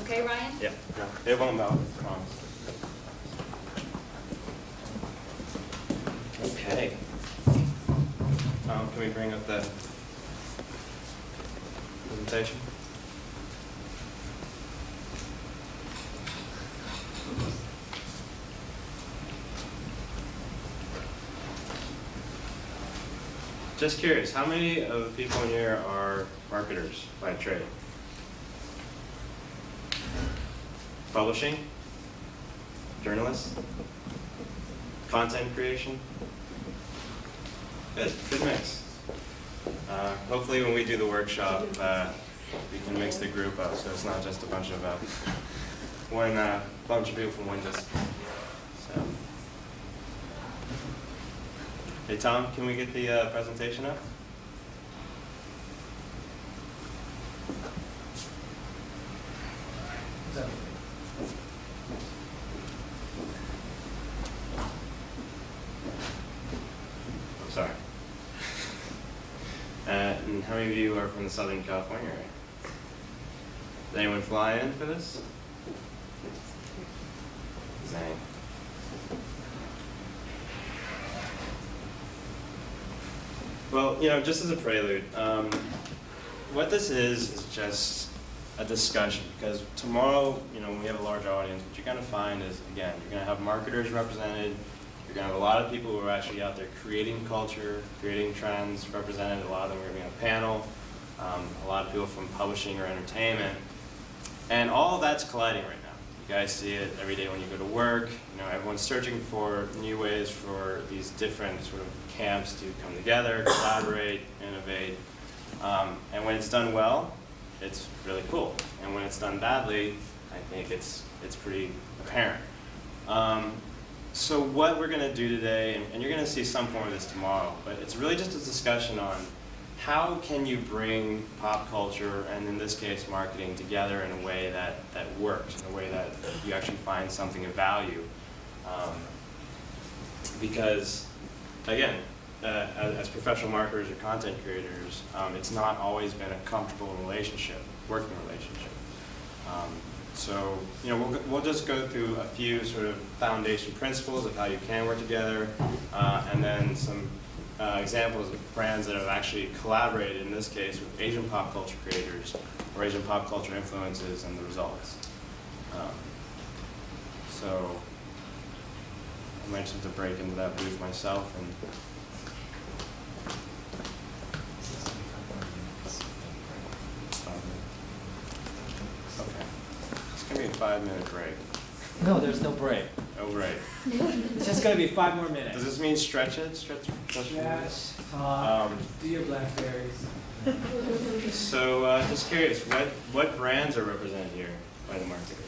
Okay, Ryan? Yeah, no, it won't melt, I promise. Okay. Can we bring up the presentation? Just curious, how many of the people in here are marketers by trade? Publishing? Journalists? Content creation? Good mix. Hopefully when we do the workshop, we can mix the group up so it's not just a bunch of bunch of people from one discipline. So. Hey Tom, can we get the presentation up? Sorry. And how many of you are from the Southern California area? Did anyone fly in for this? Zang. Well, just as a prelude, what this is just a discussion, because tomorrow, when we have a large audience, what you're going to find is, again, you're going to have marketers represented, you're going to have a lot of people who are actually out there creating culture, creating trends represented. A lot of them are going to be on a panel, a lot of people from publishing or entertainment, and all of that's colliding right now. You guys see it every day when you go to work. Everyone's searching for new ways for these different sort of camps to come together, collaborate, innovate, and when it's done well, it's really cool. And when it's done badly, I think it's pretty apparent. So what we're going to do today, and you're going to see some form of this tomorrow, but it's really just a discussion on how can you bring pop culture, and in this case marketing, together in a way that works, in a way that you actually find something of value. Because, again, as professional marketers or content creators, it's not always been a comfortable relationship, working relationship. So, we'll just go through a few sort of foundation principles of how you can work together, and then some examples of brands that have actually collaborated, in this case, with Asian pop culture creators or Asian pop culture influences and the results. So, I mentioned to break into that booth myself, and okay, it's gonna be a 5-minute break. No, there's no break. Oh, right. It's just going to be 5 more minutes. Does this mean stretch it? Stretch Yes, talk, do your blackberries. So, just curious, what brands are represented here by the marketers?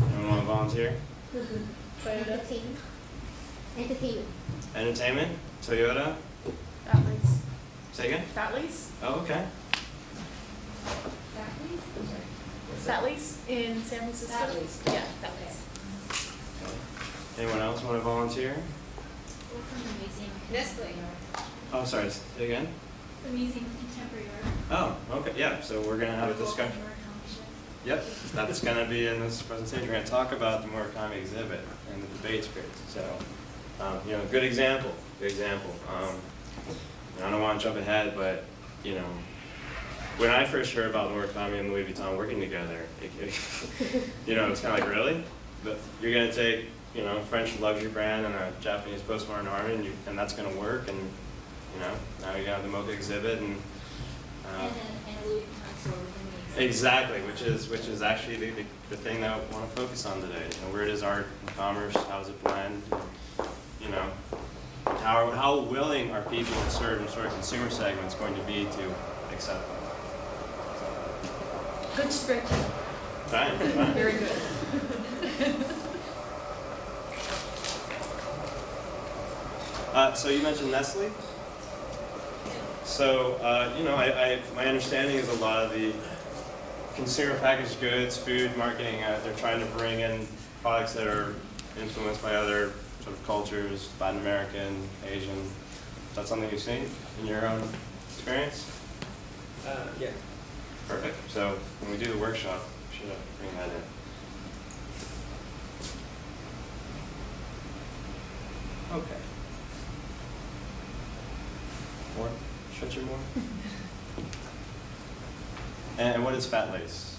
Anyone want to volunteer? Entertainment. Entertainment? Toyota? Fatley's. Say again? Fatley's? Oh, okay. Fatley's in San Francisco? Fatley's. Yeah, Fatley's. Anyone else want to volunteer? We're from the museum. Nestle. Oh, sorry, say again? The Museum of Contemporary Art. Oh, okay, yeah, so we're going to have a discussion. Yep, that's going to be in this presentation. We're going to talk about the Murakami exhibit and the debate script. So, good example, I don't want to jump ahead, but, when I first heard about Murakami and Louis Vuitton working together, it's kind of like, really? But you're going to take, a French luxury brand and a Japanese postmodern army, and that's going to work, and, now you have the MoCA exhibit, and And a Louis Vuitton store within the exhibit. exactly, which is actually the thing that I want to focus on today. Where does art and commerce, how does it blend? How willing are people in certain sort of consumer segments going to be to accept them? Good stretching. Fine. Very good. So you mentioned Nestle. So my understanding is a lot of the consumer packaged goods, food marketing, they're trying to bring in products that are influenced by other sort of cultures, Latin American, Asian. Is that something you've seen in your own experience? Yeah. Perfect. So when we do the workshop, we should bring that in. Okay. More? Stretch it more? And what is Fat Lace?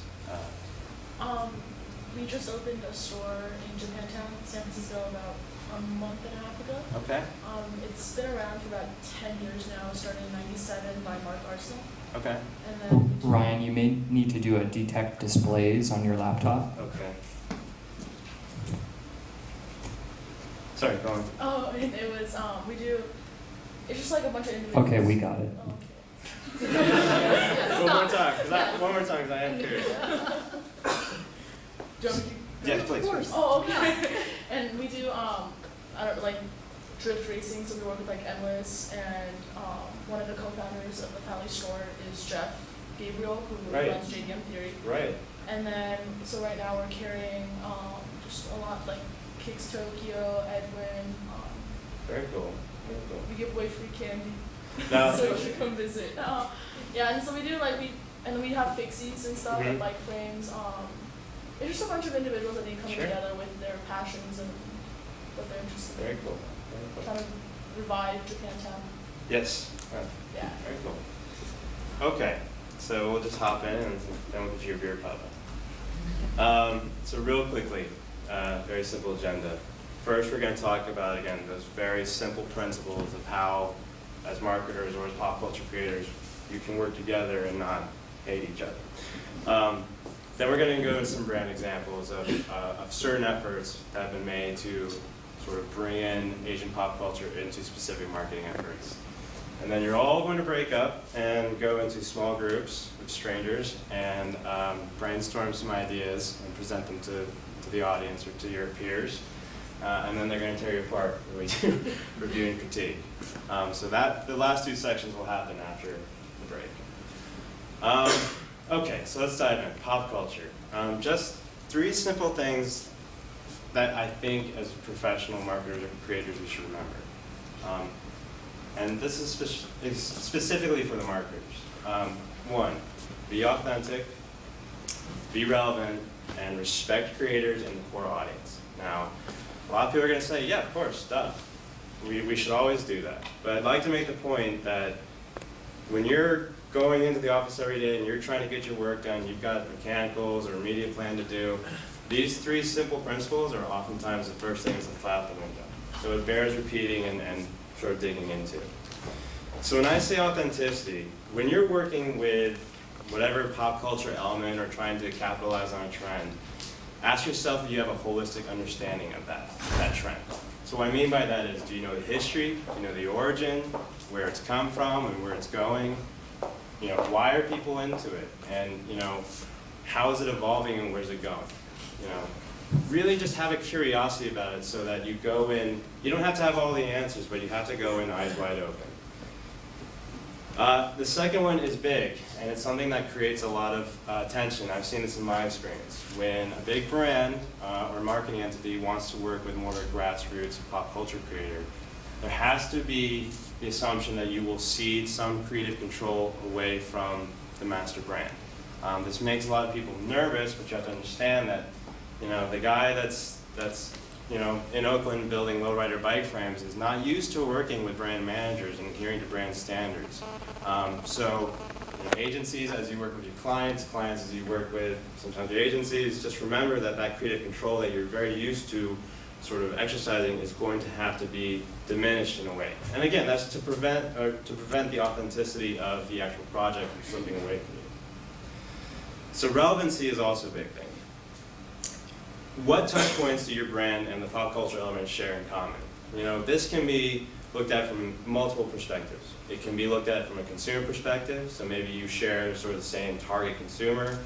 We just opened a store in Japantown, San Francisco, about a month and a half ago. Okay. It's been around for about 10 years now. It started in '97 by Mark Arsenal. Okay. And then Ryan, you may need to do a detect displays on your laptop. Okay. Sorry, go on. Oh, and it was, it's just like a bunch of individuals. Okay, we got it. Oh, okay. One more time, one more time, because I am curious. Do you want me to- Yes, please. Of course. Oh, okay. And we do, like drift racing, so we work with like Endless, and one of the co-founders of the Valley store is Jeff Gabriel, who Right. runs JDM Theory. Right. And then, so right now we're carrying just a lot like Kicks Tokyo, Edwin. Very cool. Very cool. We give away free candy, No. so you should come visit. Yeah, and so we do like we have fixies and stuff, Mhm. and bike frames. It's just a bunch of individuals that coming Sure. together with their passions and what they're interested in. Very cool. Very cool. Trying to revive Japantown. Yes. Yeah. Very cool. Okay, so we'll just hop in and then we'll get your beer pop. So real quickly, very simple agenda. First, we're going to talk about, again, those very simple principles of how, as marketers or as pop culture creators, you can work together and not hate each other. Then we're going to go into some brand examples of certain efforts that have been made to sort of bring in Asian pop culture into specific marketing efforts. And then you're all going to break up and go into small groups with strangers and brainstorm some ideas and present them to the audience or to your peers. And then they're going to tear you apart when we do review and critique. So the last two sections will happen after the break. Okay, so let's dive in. Pop culture. Just 3 simple things that I think as professional marketers or creators we should remember. And this is specifically for the marketers. 1, be authentic, be relevant, and respect creators and the core audience. Now, a lot of people are going to say, yeah, of course, duh. We should always do that. But I'd like to make the point that when you're going into the office every day and you're trying to get your work done, you've got mechanicals or a media plan to do, these 3 simple principles are oftentimes the first things that fly out the window. So it bears repeating and sort of digging into. So when I say authenticity, when you're working with whatever pop culture element or trying to capitalize on a trend, ask yourself if you have a holistic understanding of that trend. So what I mean by that is, do you know the history, do you know the origin, where it's come from and where it's going? You know, why are people into it? And, you know, how is it evolving and where's it going? You know, really just have a curiosity about it so that you go in, you don't have to have all the answers, but you have to go in eyes wide open. The second one is big, and it's something that creates a lot of tension. I've seen this in my experience. When a big brand or marketing entity wants to work with more of a grassroots pop culture creator, there has to be the assumption that you will cede some creative control away from the master brand. This makes a lot of people nervous, but you have to understand that, you know, the guy that's you know, in Oakland building lowrider bike frames is not used to working with brand managers and adhering to brand standards. So, you know, agencies, as you work with your clients as you work with sometimes your agencies, just remember that that creative control that you're very used to sort of exercising is going to have to be diminished in a way. And again, that's to prevent the authenticity of the actual project from slipping away from you. So relevancy is also a big thing. What touch points do your brand and the pop culture elements share in common? You know, this can be looked at from multiple perspectives. It can be looked at from a consumer perspective, so maybe you share sort of the same target consumer.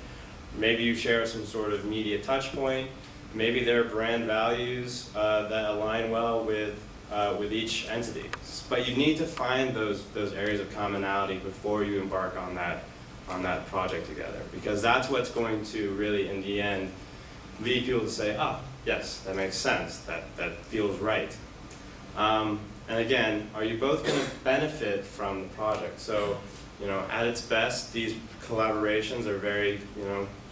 Maybe you share some sort of media touch point. Maybe there are brand values that align well with each entity. But you need to find those areas of commonality before you embark on that project together, because that's what's going to really, in the end, lead people to say, ah, yes, that makes sense, that feels right. And again, are you both going to benefit from the project? So At its best, these collaborations are very,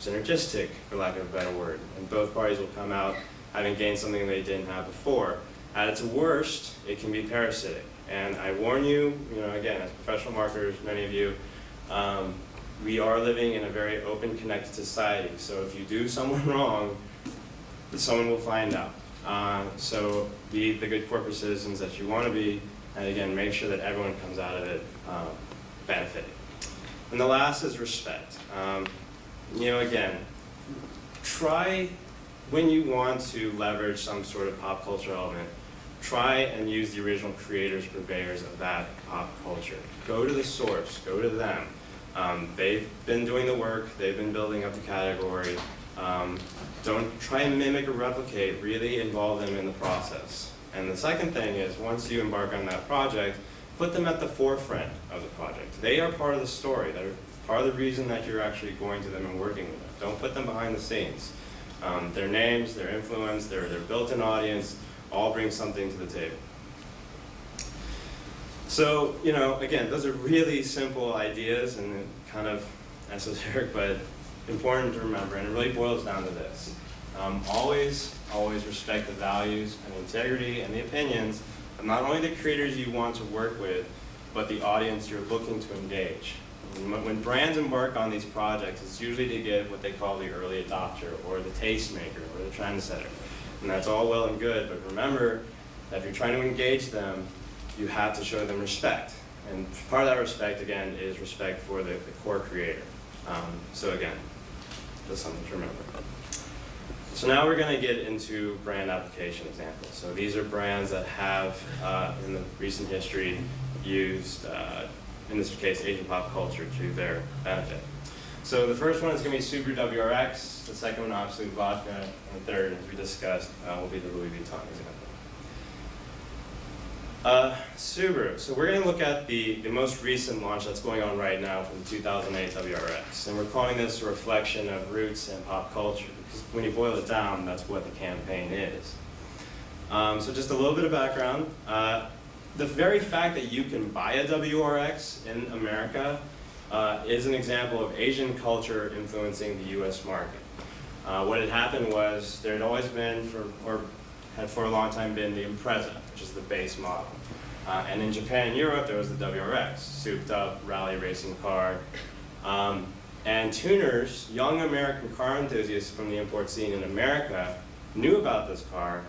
synergistic, for lack of a better word. And both parties will come out having gained something they didn't have before. At its worst, it can be parasitic. And I warn you, again, as professional marketers, many of you, we are living in a very open, connected society. So if you do someone wrong, someone will find out. So be the good corporate citizens that you want to be, and again, make sure that everyone comes out of it benefiting. And the last is respect. Again, try, when you want to leverage some sort of pop culture element, try and use the original creators, purveyors of that pop culture. Go to the source, go to them. They've been doing the work, they've been building up the category. Don't try and mimic or replicate, really involve them in the process. And the second thing is, once you embark on that project, put them at the forefront of the project. They are part of the story. They're part of the reason that you're actually going to them and working with them. Don't put them behind the scenes. Their names, their influence, their built-in audience, all bring something to the table. So, again, those are really simple ideas and kind of esoteric, but important to remember, and it really boils down to this. Always respect the values and integrity and the opinions of not only the creators you want to work with, but the audience you're looking to engage. When brands embark on these projects, it's usually to get what they call the early adopter, or the tastemaker, or the trendsetter. And that's all well and good, but remember that if you're trying to engage them, you have to show them respect. And part of that respect, again, is respect for the core creator. So again, just something to remember. So now we're going to get into brand application examples. So these are brands that have, in the recent history, used, in this case, Asian pop culture to their benefit. So the first one is going to be Subaru WRX, the second one, obviously, vodka, and the third, as we discussed, will be the Louis Vuitton example. Subaru. So we're going to look at the most recent launch that's going on right now from the 2008 WRX. And we're calling this a reflection of roots and pop culture, because when you boil it down, that's what the campaign is. So just a little bit of background. The very fact that you can buy a WRX in America is an example of Asian culture influencing the US market. What had happened was there had always been, had for a long time been the Impreza, which is the base model. And in Japan and Europe, there was the WRX, souped up rally racing car. And tuners, young American car enthusiasts from the import scene in America, knew about this car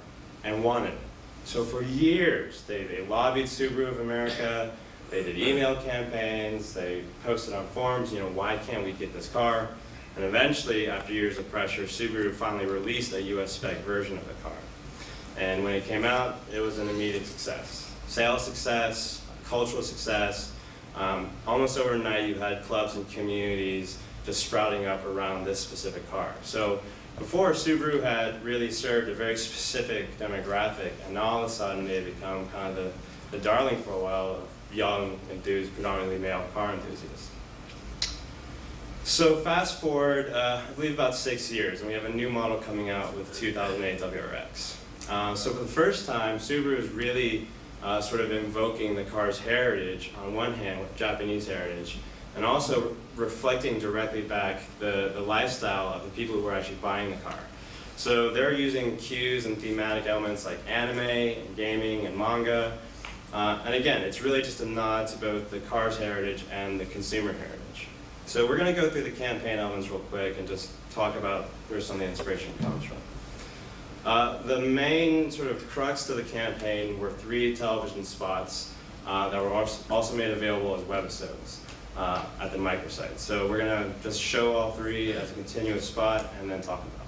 and wanted it. So for years, they lobbied Subaru of America, they did email campaigns, they posted on forums, why can't we get this car? And eventually, after years of pressure, Subaru finally released a US spec version of the car. And when it came out, it was an immediate success. Sales success, cultural success. Almost overnight, you had clubs and communities just sprouting up around this specific car. So before, Subaru had really served a very specific demographic, and now all of a sudden they had become kind of the darling for a while of young, enthused, predominantly male car enthusiasts. So fast forward, I believe about 6 years, and we have a new model coming out with 2008 WRX. So for the first time, Subaru is really sort of invoking the car's heritage, on one hand, with Japanese heritage, and also reflecting directly back the lifestyle of the people who are actually buying the car. So they're using cues and thematic elements like anime, and gaming, and manga. And again, it's really just a nod to both the car's heritage and the consumer heritage. So we're going to go through the campaign elements real quick and just talk about where some of the inspiration comes from. The main sort of crux to the campaign were 3 television spots that were also made available as webisodes at the microsite. So we're going to just show all 3 as a continuous spot and then talk about them.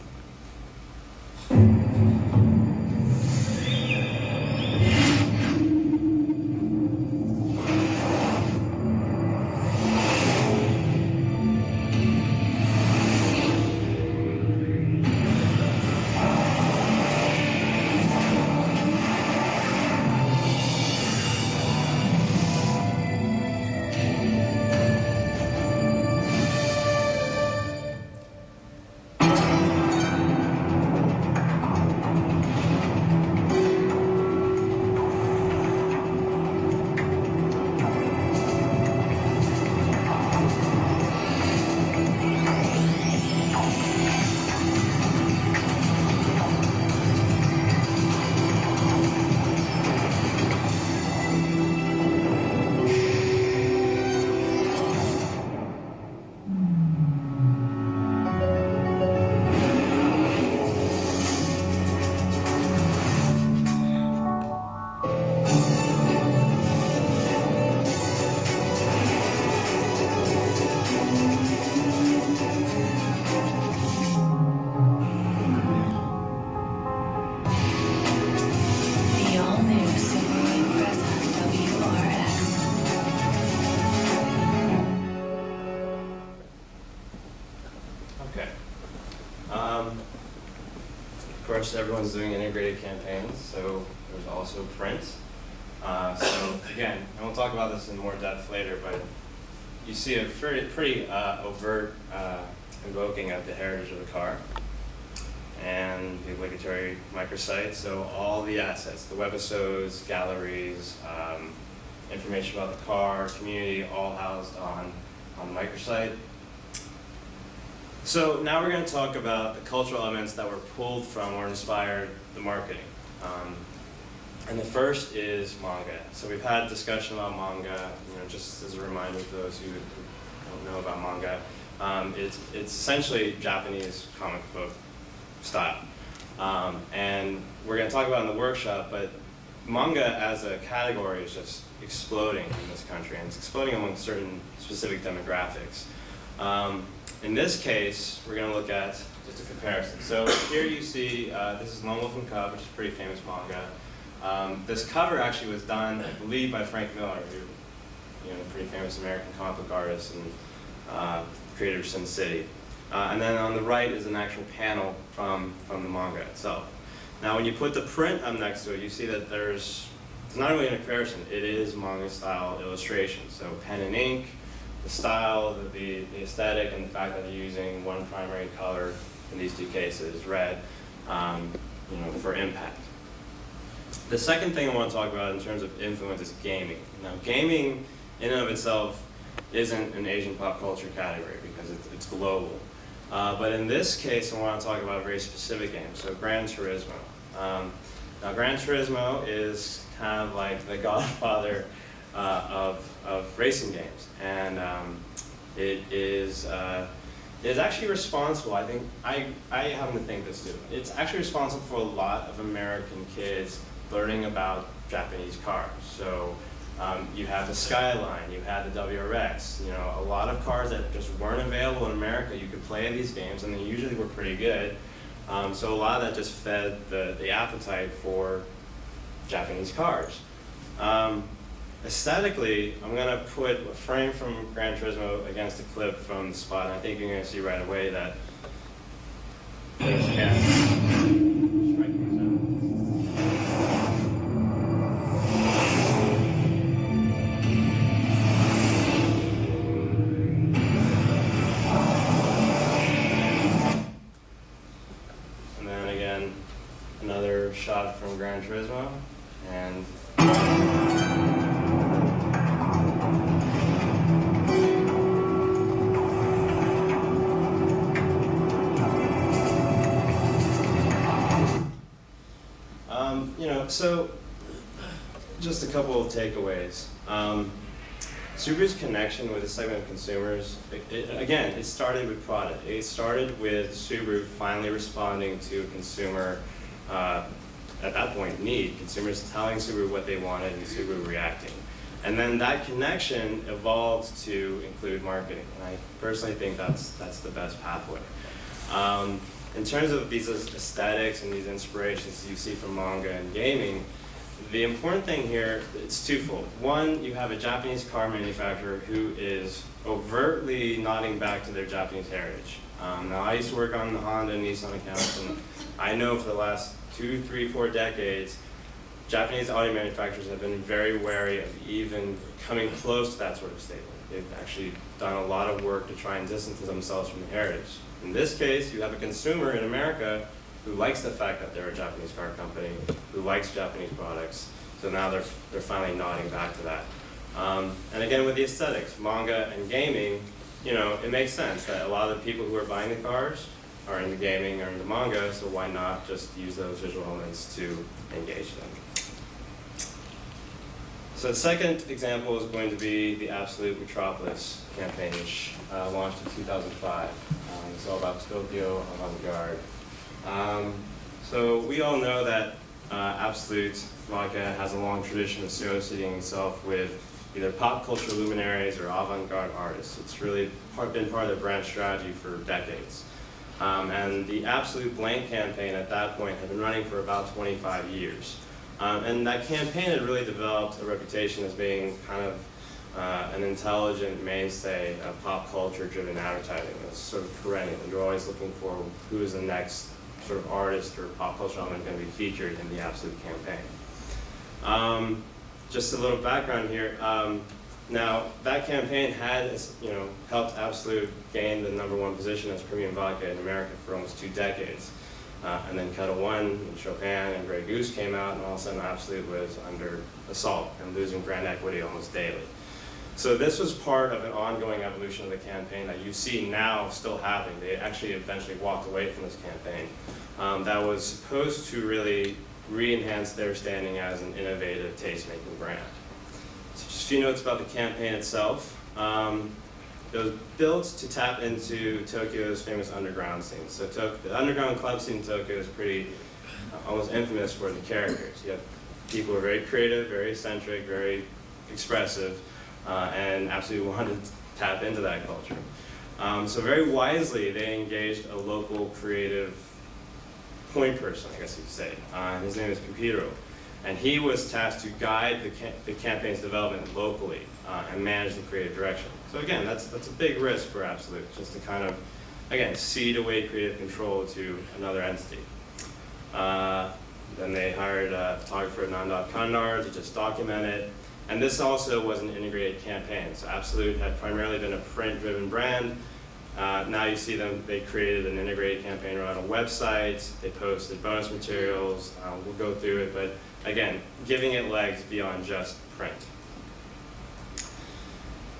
Okay. Of course, everyone's doing integrated campaigns, so there's also print. So again, I won't talk about this in more depth later, but you see a pretty overt invoking of the heritage of the car and the obligatory microsite. So all the assets, the webisodes, galleries, information about the car, community, all housed on the microsite. So now we're going to talk about the cultural elements that were pulled from or inspired the marketing. And the first is manga. So we've had a discussion about manga, just as a reminder to those who don't know about manga. It's essentially Japanese comic book style. And we're going to talk about it in the workshop, but manga as a category is just exploding in this country, and it's exploding among certain specific demographics. In this case, we're going to look at just a comparison. So here you see, this is Lone Wolf and Cub, which is a pretty famous manga. This cover actually was done, I believe, by Frank Miller, who, pretty famous American comic book artist and creator of Sin City. And then on the right is an actual panel from the manga itself. Now, when you put the print up next to it, you see that it's not really a comparison. It is manga-style illustration. So pen and ink, the style, the aesthetic, and the fact that they're using one primary color in these two cases, red, for impact. The second thing I want to talk about in terms of influence is gaming. Now, gaming in and of itself isn't an Asian pop culture category because it's global. But in this case, I want to talk about a very specific game, so Gran Turismo. Now, Gran Turismo is kind of like the godfather of racing games, and it is actually responsible. I think I happen to think this too. It's actually responsible for a lot of American kids learning about Japanese cars. So you have the Skyline, you had the WRX, a lot of cars that just weren't available in America. You could play these games, and they usually were pretty good. So a lot of that just fed the appetite for Japanese cars. Aesthetically, I'm going to put a frame from Gran Turismo against a clip from the spot, and I think you're going to see right away that there's striking resemblance. And then again, another shot from Gran Turismo, and so just a couple of takeaways. Subaru's connection with a segment of consumers, again, it started with product. It started with Subaru finally responding to a consumer, at that point, need. Consumers telling Subaru what they wanted and Subaru reacting. And then that connection evolved to include marketing. And I personally think that's the best pathway. In terms of these aesthetics and these inspirations you see from manga and gaming, the important thing here, it's twofold. One, you have a Japanese car manufacturer who is overtly nodding back to their Japanese heritage. Now, I used to work on the Honda and Nissan accounts, and I know for the last 2, 3, 4 decades, Japanese auto manufacturers have been very wary of even coming close to that sort of statement. They've actually done a lot of work to try and distance themselves from the heritage. In this case, you have a consumer in America who likes the fact that they're a Japanese car company, who likes Japanese products, so now they're finally nodding back to that. And again, with the aesthetics, manga and gaming, it makes sense that a lot of the people who are buying the cars are into gaming or into manga, so why not just use those visual elements to engage them? So the second example is going to be the Absolute Metropolis campaign, which launched in 2005. It's all about Tokyo avant-garde. So we all know that Absolute Vodka has a long tradition of associating itself with either pop culture luminaries or avant-garde artists. It's really been part of their brand strategy for decades. And the Absolute Blank campaign at that point had been running for about 25 years. And that campaign had really developed a reputation as being kind of an intelligent mainstay of pop culture-driven advertising. It's sort of perennial. You're always looking for who's the next sort of artist or pop culture element going to be featured in the Absolute campaign. Just a little background here. Now, that campaign had, helped Absolute gain the #1 position as premium vodka in America for almost 2 decades. And then Kettle One and Chopin and Grey Goose came out, and all of a sudden Absolute was under assault and losing brand equity almost daily. So this was part of an ongoing evolution of the campaign that you see now still happening. They actually eventually walked away from this campaign that was supposed to really re-enhance their standing as an innovative taste-making brand. So just a few notes about the campaign itself. It was built to tap into Tokyo's famous underground scene. So the underground club scene in Tokyo is pretty almost infamous for the characters. You have people who are very creative, very eccentric, very expressive, and absolutely wanted to tap into that culture. So very wisely, they engaged a local creative point person, I guess you could say. His name is Pipiro. And he was tasked to guide the campaign's development locally and manage the creative direction. So again, that's a big risk for Absolute, just to kind of, again, cede away creative control to another entity. Then they hired a photographer, Nandot Kandar, to just document it. And this also was an integrated campaign. So Absolute had primarily been a print-driven brand. Now you see them, they created an integrated campaign around a website, they posted bonus materials, we'll go through it, but again, giving it legs beyond just print.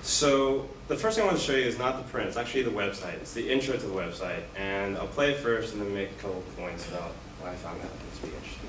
So the first thing I want to show you is not the print, it's actually the website. It's the intro to the website, and I'll play it first and then make a couple of points about why I found that to be interesting.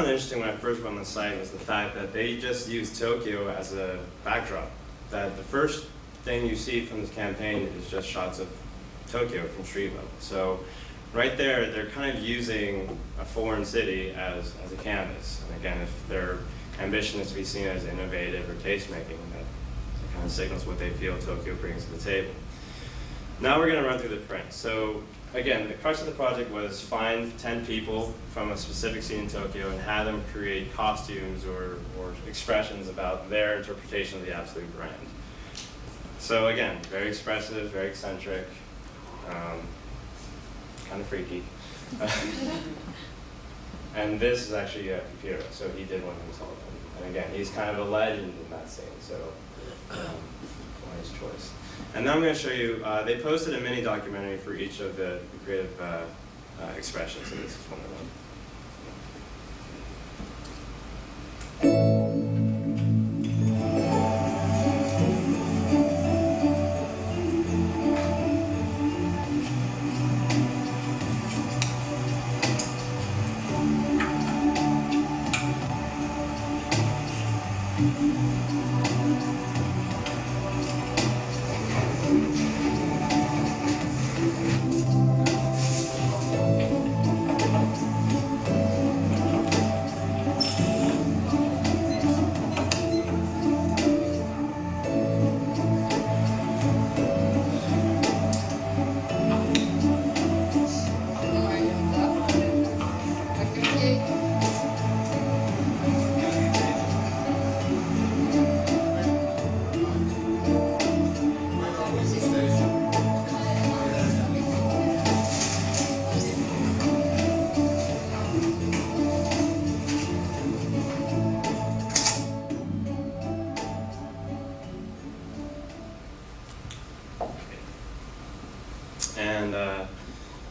Interesting when I first went on the site was the fact that they just used Tokyo as a backdrop. That the first thing you see from this campaign is just shots of Tokyo from street level. So right there, they're kind of using a foreign city as a canvas. And again, if their ambition is to be seen as innovative or taste-making, that kind of signals what they feel Tokyo brings to the table. Now we're going to run through the print. So again, the crux of the project was find 10 people from a specific scene in Tokyo and have them create costumes or expressions about their interpretation of the Absolute brand. So again, very expressive, very eccentric, kind of freaky. And this is actually Pipiro, so he did one himself. And again, he's kind of a legend in that scene, so wise choice. And now I'm going to show you, they posted a mini documentary for each of the creative expressions, and this is one of them.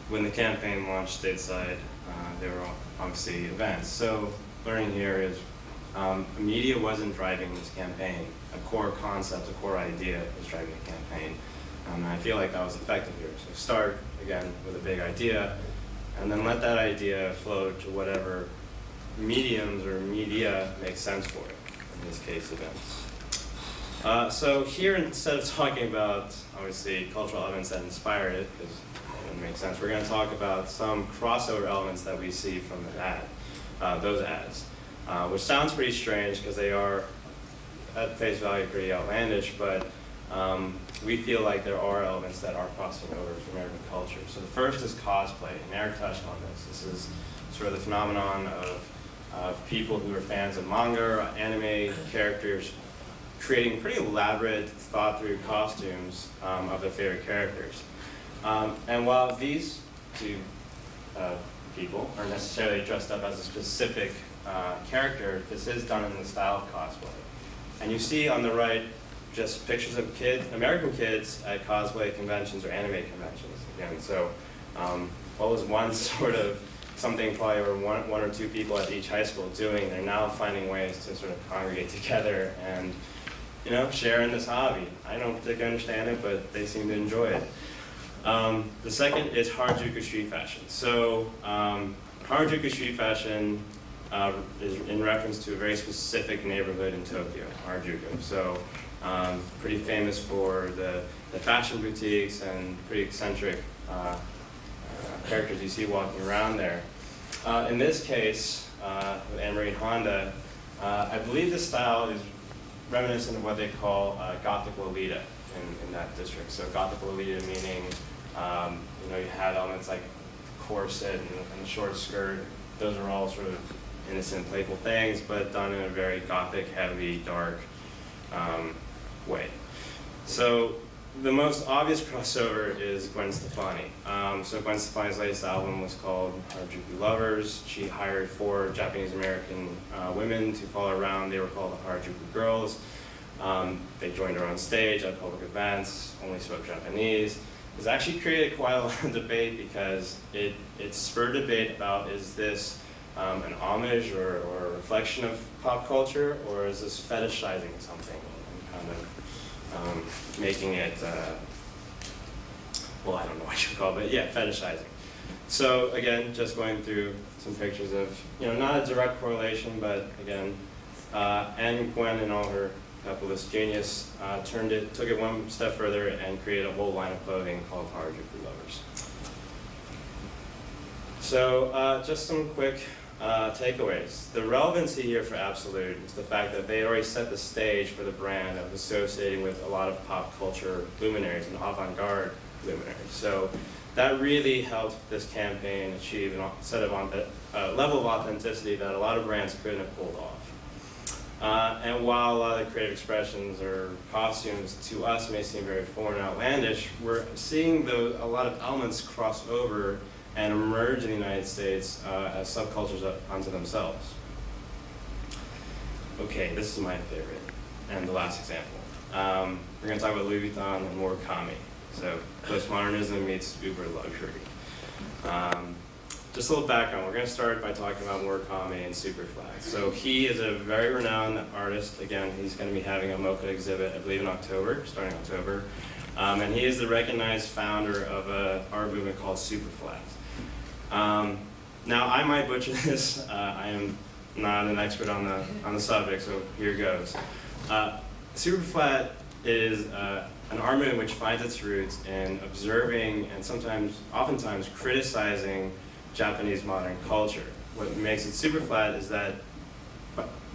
When the campaign launched stateside, there were obviously events. So learning here is media wasn't driving this campaign. A core concept, a core idea was driving the campaign. And I feel like that was effective here. So start, again, with a big idea, and then let that idea flow to whatever mediums or media make sense for it, in this case, events. So here, instead of talking about, obviously, cultural elements that inspired it, because it wouldn't make sense, we're going to talk about some crossover elements that we see from an ad, those ads, which sounds pretty strange because they are, at face value, pretty outlandish, but we feel like there are elements that are crossing over from American culture. So the first is cosplay, and Eric touched on this. This is sort of the phenomenon of people who are fans of manga or anime characters creating pretty elaborate, thought-through costumes of their favorite characters. And while these two people aren't necessarily dressed up as a specific character, this is done in the style of cosplay. And you see on the right just pictures of kids, American kids at cosplay conventions or anime conventions. Again, so what was once sort of something probably were one or two people at each high school doing, they're now finding ways to sort of congregate together and, you know, share in this hobby. I don't particularly understand it, but they seem to enjoy it. The second is Harajuku street fashion. So Harajuku street fashion is in reference to a very specific neighborhood in Tokyo, Harajuku. So pretty famous for the fashion boutiques and pretty eccentric characters you see walking around there. In this case, with Anne-Marie Honda, I believe this style is reminiscent of what they call Gothic Lolita in that district. So Gothic Lolita meaning, you know, you had elements like corset and short skirt. Those are all sort of innocent, playful things, but done in a very Gothic, heavy, dark way. So the most obvious crossover is Gwen Stefani. So Gwen Stefani's latest album was called Harajuku Lovers. She hired 4 Japanese-American women to follow her around. They were called the Harajuku Girls. They joined her on stage at public events, only spoke Japanese. It's actually created quite a lot of debate because it spurred debate about, is this an homage or a reflection of pop culture, or is this fetishizing something and kind of making it, well, I don't know what you call it, but yeah, fetishizing. So again, just going through some pictures of, you know, not a direct correlation, but again, and Gwen in all her capitalist genius took it one step further and created a whole line of clothing called Harajuku Lovers. So just some quick takeaways. The relevancy here for Absolute is the fact that they already set the stage for the brand that was associated with a lot of pop culture luminaries and avant-garde luminaries. So that really helped this campaign achieve a set of level of authenticity that a lot of brands couldn't have pulled off. And while a lot of the creative expressions or costumes to us may seem very foreign and outlandish, we're seeing a lot of elements cross over and emerge in the United States as subcultures unto themselves. Okay, this is my favorite, and the last example. We're going to talk about Louis Vuitton and Murakami. So postmodernism meets uber luxury. Just a little background. We're going to start by talking about Murakami and Superfly. So he is a very renowned artist. Again, he's going to be having a MoCA exhibit, I believe, in October, starting October. And he is the recognized founder of an art movement called Superfly. Now, I might butcher this. I am not an expert on the subject, so here goes. Superflat is an art movement which finds its roots in observing and oftentimes criticizing Japanese modern culture. What makes it Superflat is that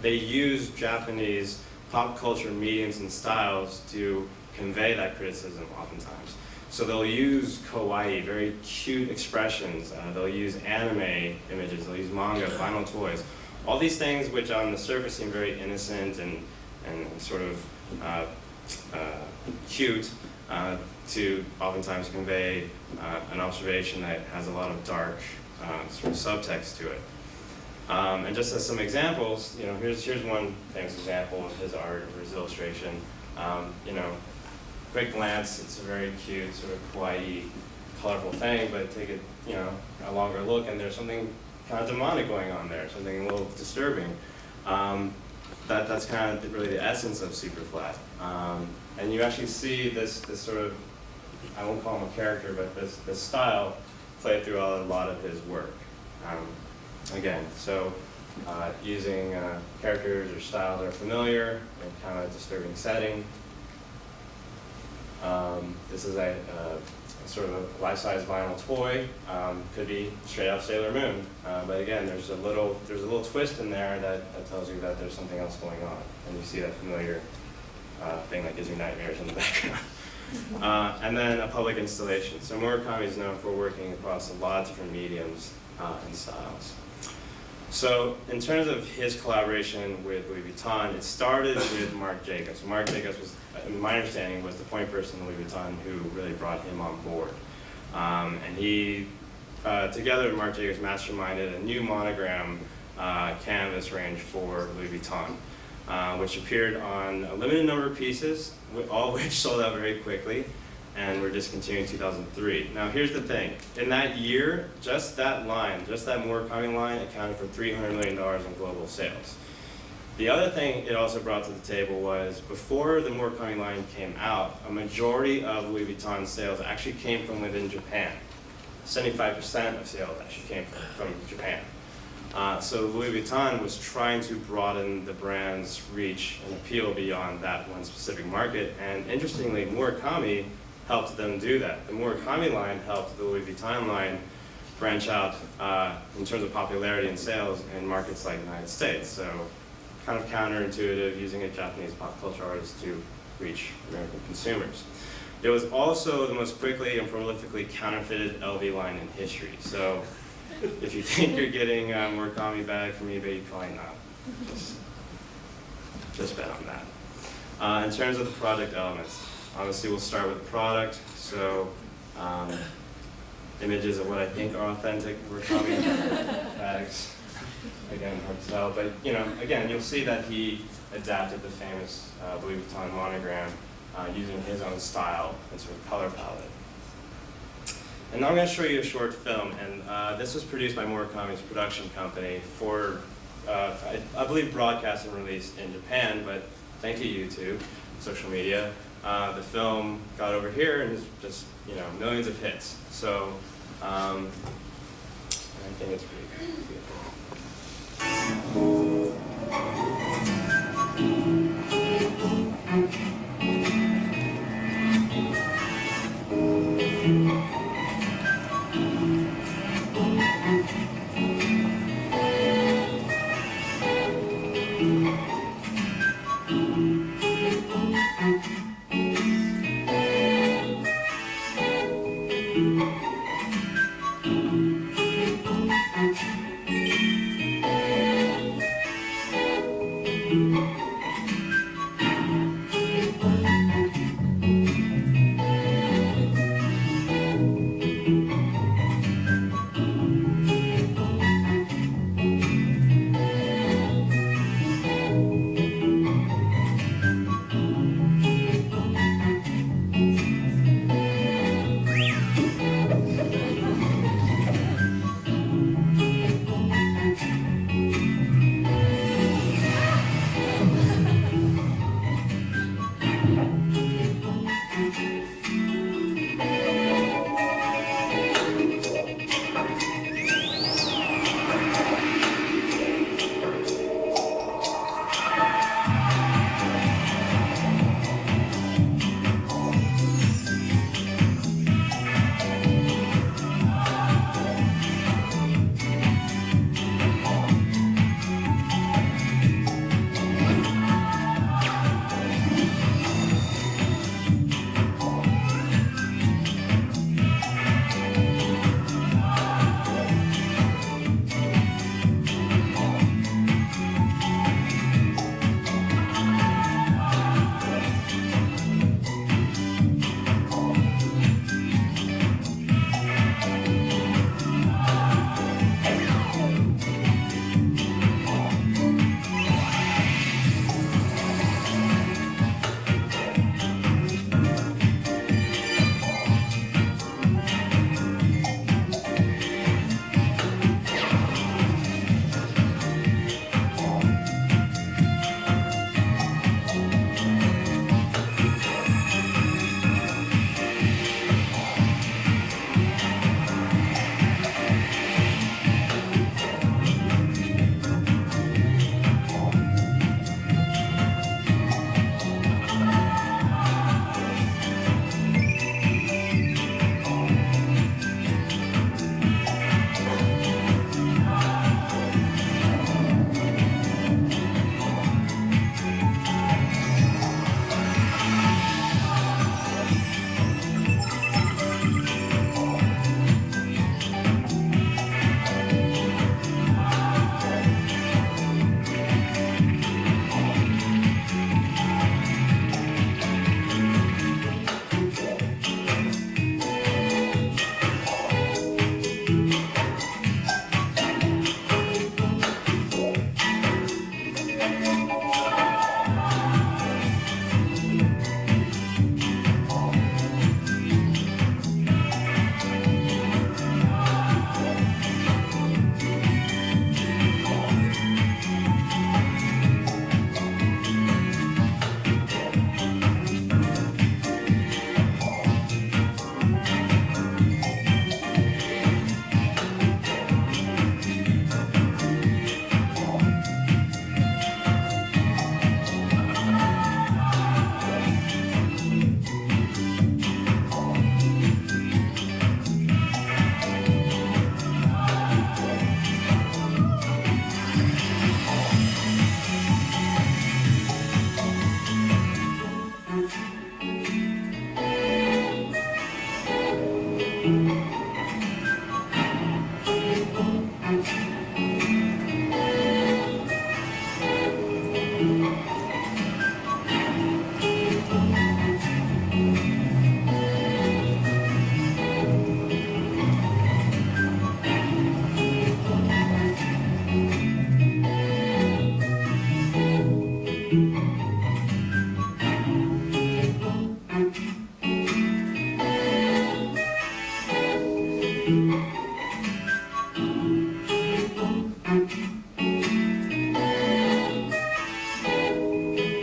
they use Japanese pop culture mediums and styles to convey that criticism oftentimes. So they'll use kawaii, very cute expressions. They'll use anime images. They'll use manga, vinyl toys. All these things which on the surface seem very innocent and sort of cute to oftentimes convey an observation that has a lot of dark sort of subtext to it. And just as some examples, you know, here's one famous example of his art or his illustration. You know, quick glance, it's a very cute, sort of kawaii, colorful thing, but take it, you know, a longer look, and there's something kind of demonic going on there, something a little disturbing. That's kind of really the essence of Superflat. And you actually see this sort of I won't call him a character, but this style played throughout a lot of his work. Again, so using characters or styles that are familiar in kind of a disturbing setting. This is a sort of a life-size vinyl toy. Could be straight out Sailor Moon, but again, there's a little twist in there that tells you that there's something else going on, and you see that familiar thing that gives you nightmares in the background. And then a public installation. So Murakami is known for working across a lot of different mediums and styles. So in terms of his collaboration with Louis Vuitton, it started with Marc Jacobs. Marc Jacobs was, in my understanding, was the point person in Louis Vuitton who really brought him on board. And he, together with Marc Jacobs, masterminded a new monogram canvas range for Louis Vuitton, which appeared on a limited number of pieces, all of which sold out very quickly, and were discontinued in 2003. Now here's the thing, in that year, just that line, just that Murakami line accounted for $300 million in global sales. The other thing it also brought to the table was, before the Murakami line came out, a majority of Louis Vuitton's sales actually came from within Japan. 75% of sales actually came from Japan. So Louis Vuitton was trying to broaden the brand's reach and appeal beyond that one specific market, and interestingly, Murakami helped them do that. The Murakami line helped the Louis Vuitton line branch out in terms of popularity and sales in markets like the United States. So kind of counterintuitive, using a Japanese pop culture artist to reach American consumers. It was also the most quickly and prolifically counterfeited LV line in history. So if you think you're getting a Murakami bag from eBay, you're probably not. Just bet on that. In terms of the product elements, obviously we'll start with the product. So images of what I think are authentic Murakami bags. Again, hard to tell, but again, you'll see that he adapted the famous Louis Vuitton monogram using his own style and sort of color palette. And now I'm going to show you a short film, and this was produced by Murakami's production company for, I believe, broadcast and released in Japan, but thanks to YouTube, social media, the film got over here and has just, millions of hits. So I think it's pretty good.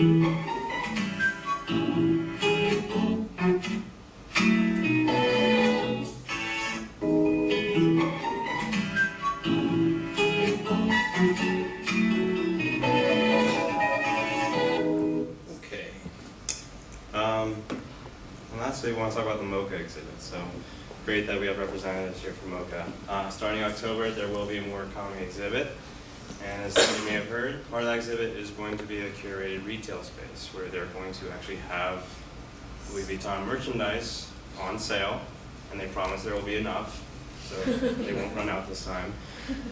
Okay. And lastly, we want to talk about the MoCA exhibit. So great that we have representatives here from MoCA. Starting October, there will be a more economy exhibit. And as you may have heard, part of that exhibit is going to be a curated retail space where they're going to actually have Louis Vuitton merchandise on sale, and they promise there will be enough, so they won't run out this time.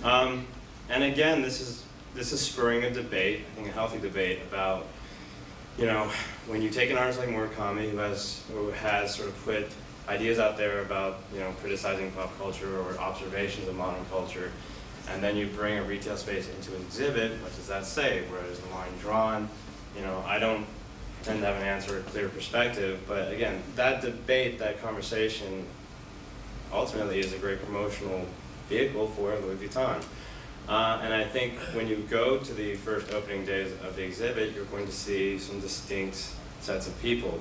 And again, this is spurring a debate, I think a healthy debate about, you know, when you take an artist like Murakami who has sort of put ideas out there about, you know, criticizing pop culture or observations of modern culture, and then you bring a retail space into an exhibit, what does that say? Where is the line drawn? You know, I don't pretend to have an answer or a clear perspective, but again, that debate, that conversation, ultimately is a great promotional vehicle for Louis Vuitton. And I think when you go to the first opening days of the exhibit, you're going to see some distinct sets of people.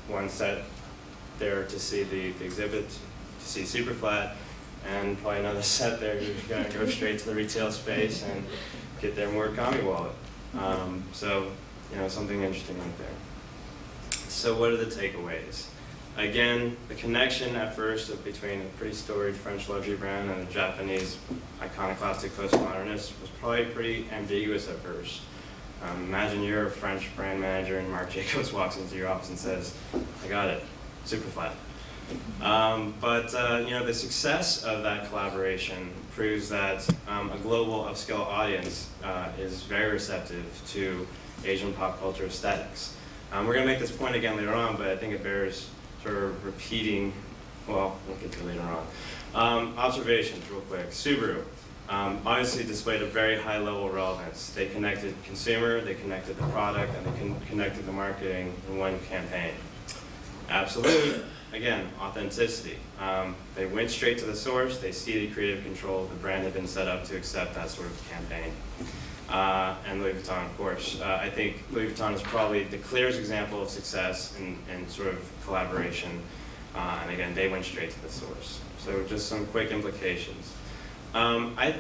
One set there to see the exhibit, to see Superflat, and probably another set there who's going to go straight to the retail space and get their Murakami wallet. So, you know, something interesting right there. So what are the takeaways? Again, the connection at first between a pretty storied French luxury brand and a Japanese iconoclastic postmodernist was probably pretty ambiguous at first. Imagine you're a French brand manager and Marc Jacobs walks into your office and says, I got it, Superflat. But you know, the success of that collaboration proves that a global upscale audience is very receptive to Asian pop culture aesthetics. We're going to make this point again later on, but I think it bears sort of repeating. Well, we'll get to it later on. Observations, real quick. Subaru obviously displayed a very high level of relevance. They connected consumer, they connected the product, and they connected the marketing in one campaign. Absolute. Again, authenticity. They went straight to the source. They see the creative control. The brand had been set up to accept that sort of campaign. And Louis Vuitton, of course. I think Louis Vuitton is probably the clearest example of success in sort of collaboration. And again, they went straight to the source. So just some quick implications. I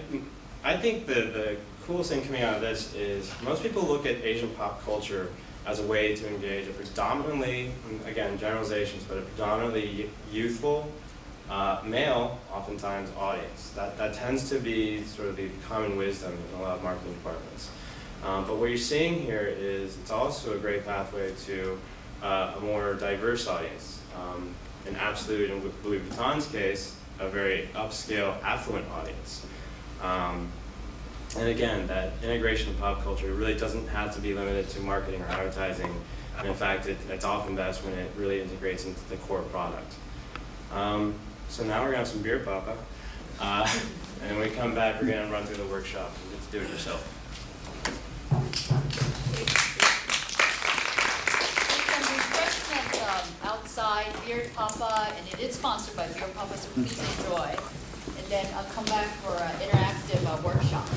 think the coolest thing coming out of this is most people look at Asian pop culture as a way to engage a predominantly, again, generalizations, but a predominantly youthful, male, oftentimes, audience. That tends to be sort of the common wisdom in a lot of marketing departments. But what you're seeing here is it's also a great pathway to a more diverse audience. In Absolute and Louis Vuitton's case, a very upscale, affluent audience. And again, that integration of pop culture really doesn't have to be limited to marketing or advertising. And in fact, it's often best when it really integrates into the core product. So now we're gonna have some beer, Papa. And when we come back, we're gonna run through the workshop and get to do it yourself. Some refreshment outside, Beer Papa, and it is sponsored by Beer Papa, so please enjoy. And then I'll come back for an interactive workshop.